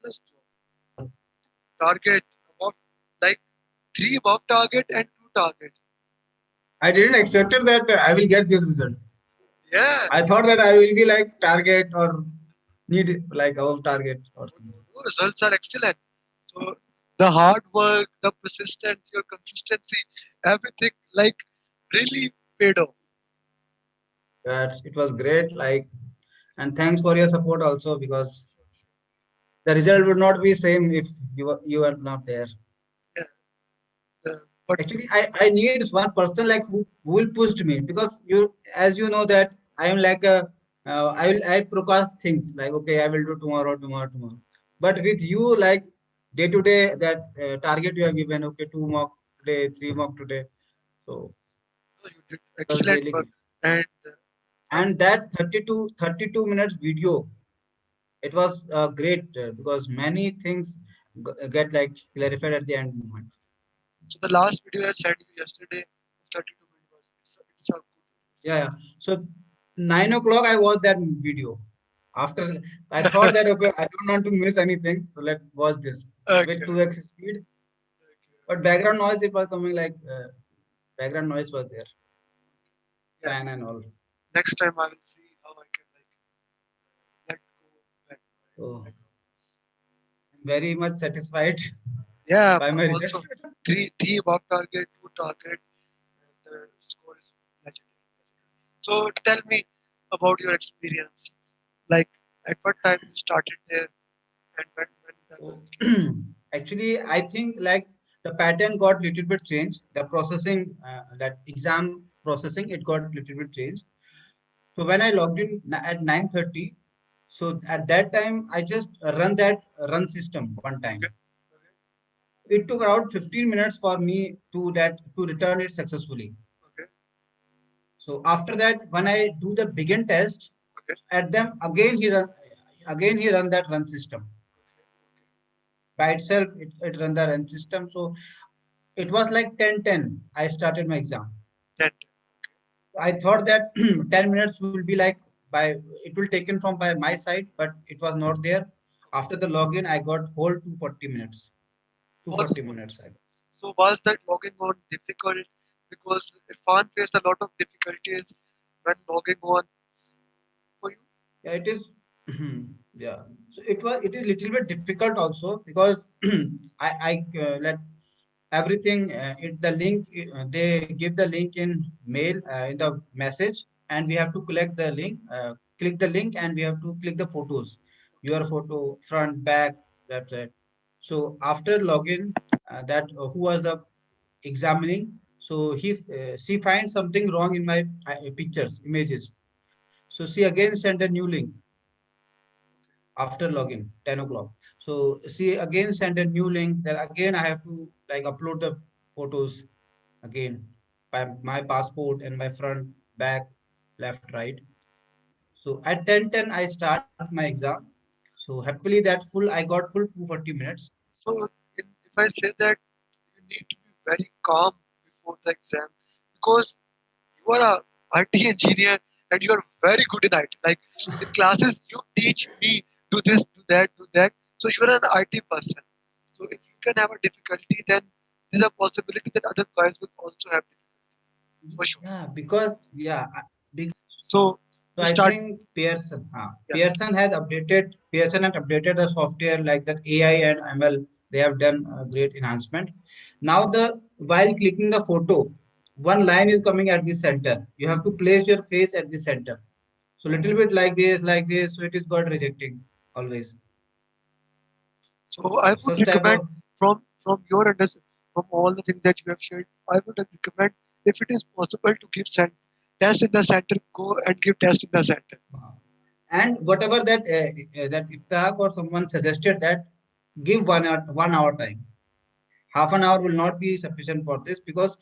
honest one. Target above, like 3 above target and 2 target. I didn't expect it that I will get this result. Yeah, I thought that I will be like target or need like above target or something. your results are excellent. So the hard work, the persistence, your consistency, everything like really paid off. That it was great. Like, and thanks for your support also, because the result would not be same if you are not there. Yeah, but Actually, I need one person like who will push me, because you, as you know that I am like a I procrast things like, okay, I will do tomorrow, tomorrow, tomorrow. But with you, like day to day, that target you have given, okay, 2 mock today, 3 mock today. So no, you did it was excellent really work. good. And I'm And that 32 minutes video, it was great, because many things get like clarified at the end moment. so the last video I sent you yesterday, 32 minutes was it's a good Yeah, yeah. So 9 o'clock I watched that video. After I thought that, okay, I don't want to miss anything, so let's watch this video. with Okay. 2x speed. But background noise, it was coming like background noise was there, Yeah. fan and all. Next time I will see how I can like let go back So my very much satisfied yeah, by I'm my result. also three above target, 2 target, and the score is legendary. So tell me about your experience. Like at what time you started there and when the So result actually, I think like the pattern got little bit changed. The processing, that exam processing, it got little bit changed. So when I logged in at 9:30, so at that time I just run that run system one okay, time. okay, It took around 15 minutes for me to return it successfully. okay, So after that, when I do the begin test, okay, at them again he run that run system okay, okay. by itself. It run the run system. So it was like 10:10. I started my exam. That I thought that 10 minutes will be like by it will taken from by my side, but it was not there. After the login, I got whole 240 minutes. was 240 minutes. so was that logging on difficult because Irfan faced a lot of difficulties when logging on for you. Yeah, it is. Yeah. So it is little bit difficult also, because I let everything it the link they give the link in mail, in the message, and we have to collect the link, click the link, and we have to click the photos, your photo, front, back, that's it. So after login, that who was the examining, so she finds something wrong in my pictures, images. So she again sent a new link after login 10 o'clock. So she again sent a new link, that again I have to like upload the photos again, by my passport and my front, back, left, right. So at 10:10 I start my exam. So happily that full I got full 240 minutes. So if I say that you need to be very calm before the exam because you are a IT engineer and you are very good in IT. Like in classes, you teach me do this, do that, do that. So you are an IT person. So if you can have a difficulty, then there's a possibility that other guys will also have difficulty for sure. Yeah, because yeah, So so you I start, think yeah. Pearson has updated the software like that AI and ML. They have done a great enhancement. Now the while clicking the photo, one line is coming at the center. You have to place your face at the center. So little bit like this. So it is got rejecting always. So I So would such type recommend of from your understanding, from all the things that you have shared, I would recommend if it is possible to give test in the center, go and give test in the center. and whatever that Iftaq or someone suggested, that give 1 hour time. Half an hour will not be sufficient for this, because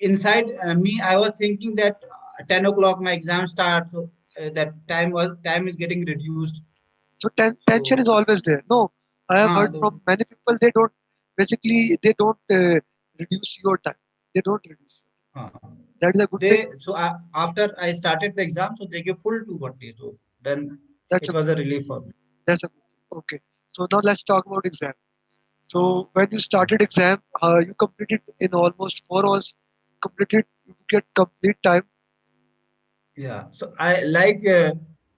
inside me I was thinking that 10 o'clock my exam starts, so that time is getting reduced. So tension So is always there. No, I have heard the, from many people they don't reduce your time. They don't reduce your time. uh, That is a good thing. after I started the exam, so they give full 240. So then That's it a was a relief for me. that's a good thing. Okay. So now let's talk about exam. So when you started exam, you completed in almost 4 hours. Completed, you get complete time. Yeah. So I like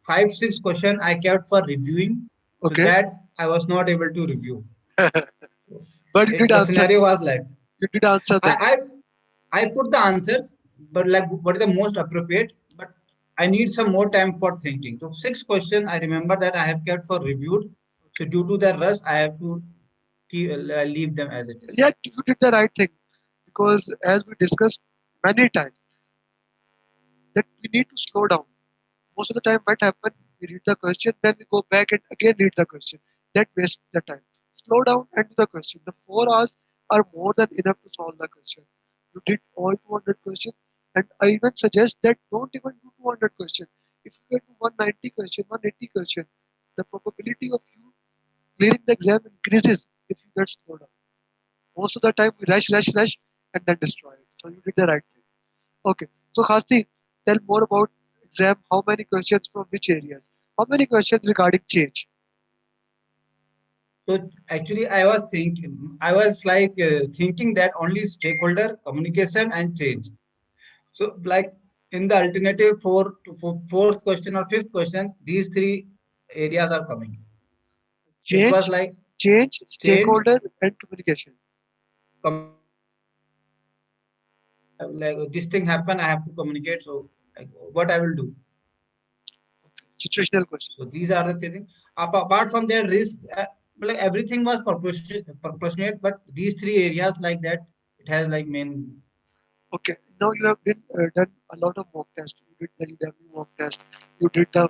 five, six question I kept for reviewing. So Okay, that I was not able to review. So but you did the answer. scenario was like You did answer them. I, I put the answers, but like what is the most appropriate? But I need some more time for thinking. So six question I remember that I have kept for reviewed. So Okay. due to the rush, I have to leave them as it is. Yeah, you did the right thing because as we discussed many times that we need to slow down. Most of the time, what happen? We read the question, then we go back and again read the question. That wastes the time. Slow down and do the question. The 4 hours are more than enough to solve the question. You did all 200 questions, and I even suggest that don't even do 200 questions. If you get to 190 question, 180 question, the probability of you clearing the exam increases if you get slow down. Most of the time, we rush, and then destroy it. So you did the right thing. Okay. So Khasti, tell more about exam. How many questions from which areas? How many questions regarding change? So actually, I was like thinking that only stakeholder communication and change. So like in the alternative fourth question or fifth question, these three areas are coming. So it was Change, like change, change, stakeholder, and communication. communication. Like this thing happen, I have to communicate. So like what I will do. Okay. Situational question. So these are the things. Apart from their risk, like everything was proportionate, but these three areas like that, it has like main. Okay. Now you have been done a lot of mock tests. You did the EW mock test. You did the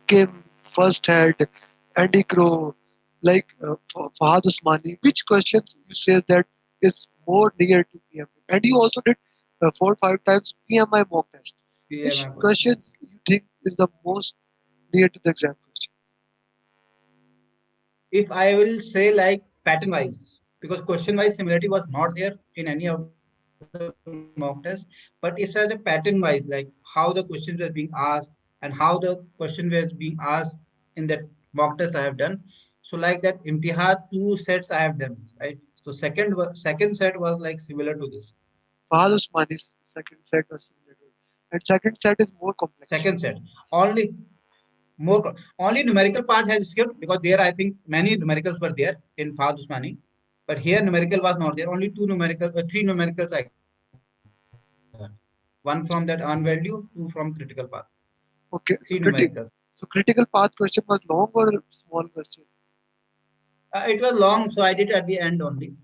Kim first head, Andy Crow, like Fahad Usmani. Which questions you say that is more near to PMI? And you also did 4 or 5 times PMI mock test. Which PMI questions question. you think is the most near to the exam question? If I will say like pattern wise, because question wise similarity was not there in any of the mock tests, but if as a pattern wise, like how the questions were being asked and how the question was being asked in that mock test I have done. So like that Imtihad two sets I have done, right? So second set was like similar to this. Fahad Usmani's second set was similar to it. And second set is more complex. Second set only only numerical part has skipped because there I think many numericals were there in Fahad Usmani, but here numerical was not there. Only three numericals I got. One from that earned value, two from critical path. Three Okay, numericals. so critical path question was long or small question? It was long, so I did at the end only.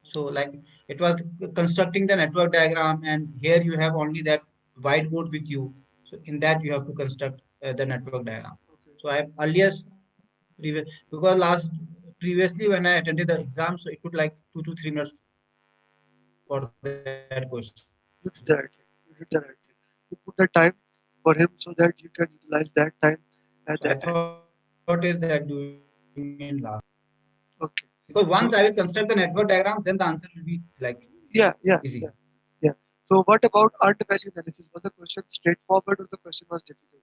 So like it was constructing the network diagram, and here you have only that whiteboard with you. So in that you have to construct the network diagram. Okay, So I earliest previous because last previously when I attended the exam, so it took like 2 to 3 minutes for that question. you did the right thing. You did the right thing. You put the time for him so that you can utilize that time So at I the end. thought is that doing in last because once Okay, I will construct the so network diagram, then the answer will be like yeah, yeah, easy. yeah, yeah. So what about earned value analysis? Was the question straightforward or the question was difficult?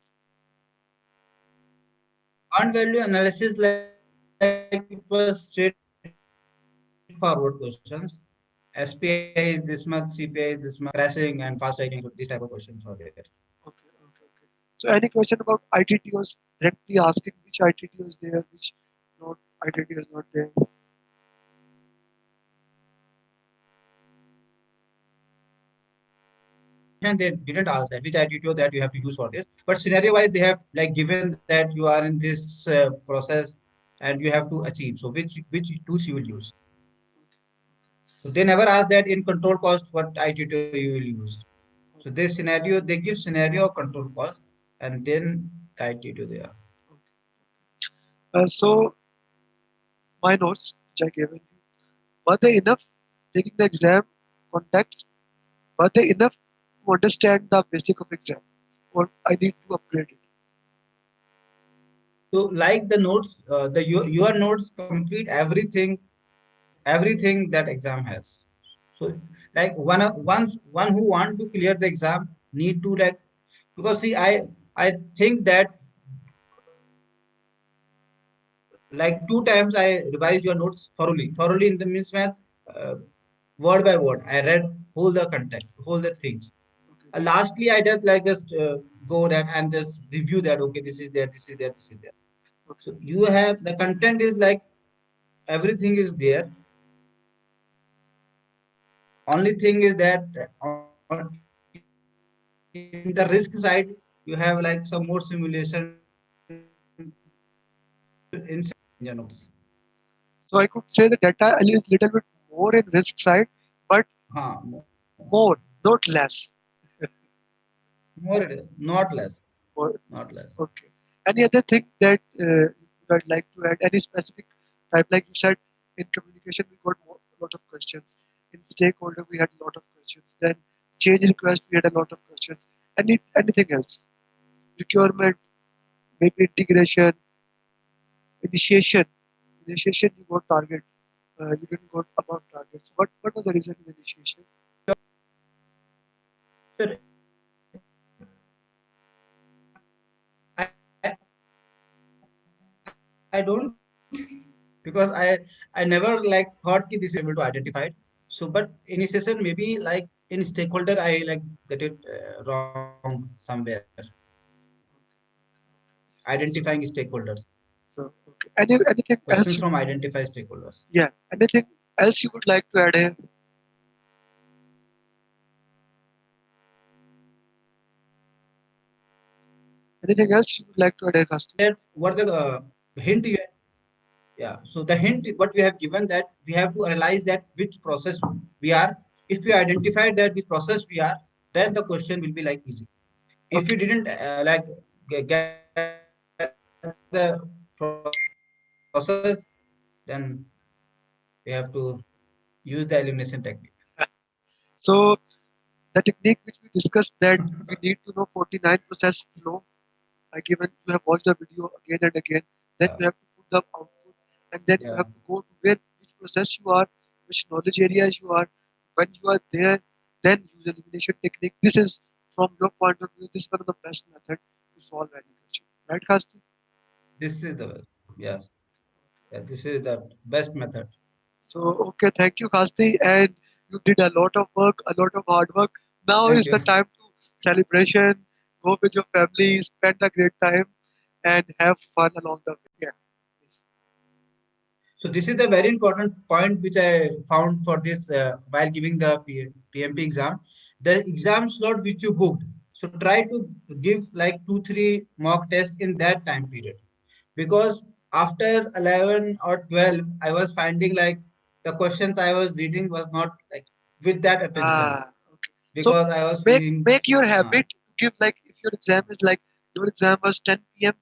Earned value analysis, like it was straightforward questions. SPI is this much, CPI is this much, pricing and fast writing. So these type of questions are there. Okay, okay, okay. So any question about ITTOs, directly asking which ITTO is there, which not ITTO is not there. In the question, they didn't ask that which attitude that you have to use for this. But scenario wise, they have like given that you are in this process and you have to achieve. So which tools you will use. So they never ask that in control cost what attitude you will use. So this scenario they give scenario control cost and then the attitude they ask. So my notes which I gave you, were they enough taking the exam context? Were they enough to understand the basic of exam? Or I need to upgrade it? So like the notes, your notes complete everything that exam has. So like one who want to clear the exam need to like because see I think that like 2 times I revised your notes thoroughly. Thoroughly in the means math, uh, word by word. I read whole the content, whole the things. Okay. Lastly, I just go that and just review that. Okay, this is there, this is there, this is there. Okay. So you have the content is like everything is there. Only thing is that in the risk side, you have like some more simulation in your notes. So I could say the data is little bit more in risk side, but more, not less. More, not less, More, not less. okay. Any other thing that you would like to add? Any specific type? Like you said, in communication we got a lot of questions. In stakeholder we had a lot of questions. Then change request we had a lot of questions. Anything else? Procurement, maybe integration, initiation. Initiation you got target. You didn't got above targets. What was the reason in initiation? I don't because I never like thought ki this is able to identify it. So, but initiation maybe like in stakeholder I like get it wrong somewhere. Identifying stakeholders, So okay. Anything questions else? from identify stakeholders. Yeah. Anything else you would like to add here? Anything else you would like to add here, Kasti? That what the hint you yeah. So the hint what we have given that we have to analyze that which process we are. If we identify that which process we are, then the question will be like easy. If Okay. you didn't like get the process, then we have to use the elimination technique. So the technique which we discussed that we need to know 49 process flow. I given you have watched the video again and again. Then Yeah, you have to put the output, and then you have yeah. to go to where which process you are, which knowledge areas you are. When you are there, then use elimination technique. This is from your point of view, this is one of the best method to solve any question. Right, Kasti? This is the yes. Yeah, this is the best method. So, okay, thank you, Kasti. And you did a lot of work, a lot of hard work. Now Thank is you. the time to celebration, go with your family, spend a great time, and have fun along the way. Yeah. So this is the very important point which I found for this while giving the PMP exam. The exam slot which you booked. So try to give like 2 3 mock tests in that time period, because after 11 or 12 I was finding like the questions I was reading was not like with that attention, Okay. So because I was make feeling make your uh, habit to give like if your exam is like your exam was 10 p.m.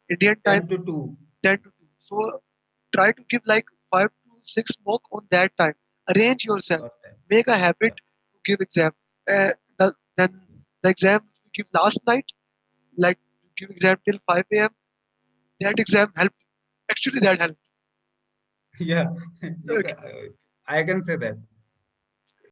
Indian time, 10 to 2. 10 to 2. So try to give like 5 to 6 mock on that time. Arrange yourself. Got time. Make a habit Yeah. to give exam. Then the exam you give last night, like you give exam till 5 a.m. That exam helped. Actually, that helped. Yeah. You Okay. can, I can say that.